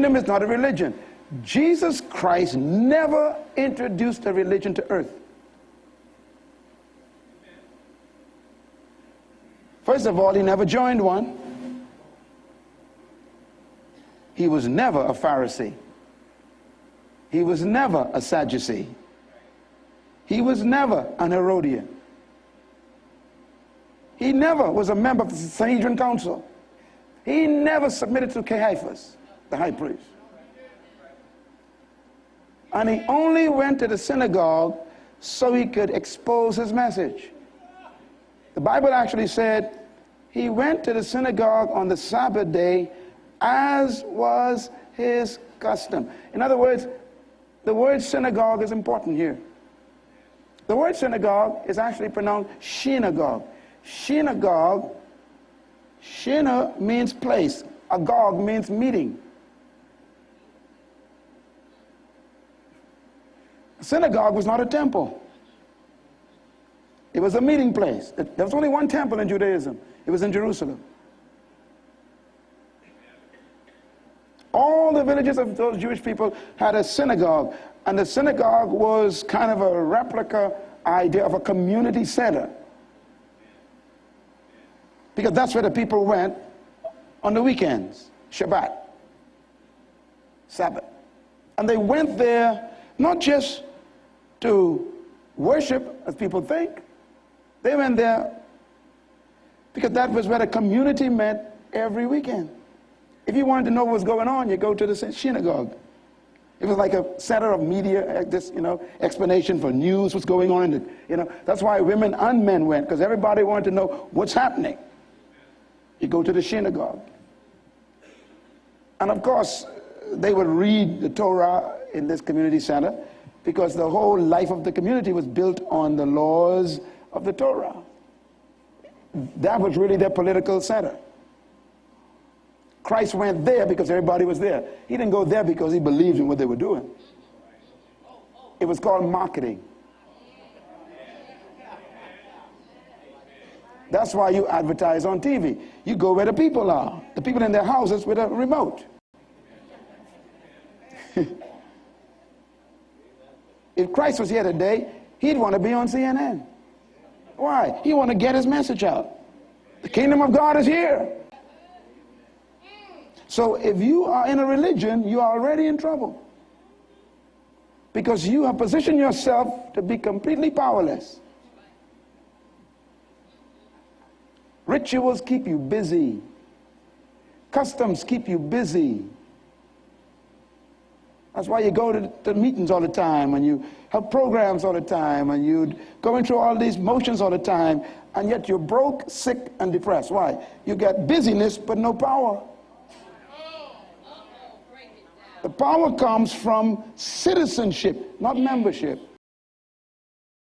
kingdom is not a religion. Jesus Christ never introduced a religion to earth. First of all, he never joined one. He was never a Pharisee. He was never a Sadducee. He was never an Herodian. He never was a member of the Sanhedrin Council. He never submitted to Caiaphas, the high priest. And he only went to the synagogue so he could expose his message. The Bible actually said he went to the synagogue on the Sabbath day as was his custom. In other words, the word synagogue is important here. The word synagogue is actually pronounced synagogue. Synagogue, shina means place. Agog means meeting. A synagogue was not a temple. It was a meeting place. There was only one temple in Judaism. It was in Jerusalem. All the villages of those Jewish people had a synagogue, and the synagogue was kind of a replica idea of a community center, because that's where the people went on the weekends, Shabbat, Sabbath. And they went there not just to worship, as people think. They went there because that was where the community met every weekend. If you wanted to know what was going on, you go to the synagogue. It was like a center of media, explanation for news, what's going on. That's why women and men went, because everybody wanted to know what's happening. You go to the synagogue. And of course, they would read the Torah in this community center, because the whole life of the community was built on the laws of the Torah. That was really their political center. Christ went there because everybody was there. He didn't go there because he believed in what they were doing. It was called marketing. That's why you advertise on TV. You go where the people are. The people in their houses with a remote. If Christ was here today, he'd want to be on CNN. Why? He want to get his message out. The kingdom of God is here. So if you are in a religion, you are already in trouble, because you have positioned yourself to be completely powerless. Rituals keep you busy. Customs keep you busy. That's why you go to meetings all the time, and you have programs all the time, and you're going through all these motions all the time, and yet you're broke, sick, and depressed. Why? You got busyness but no power. The power comes from citizenship, not membership.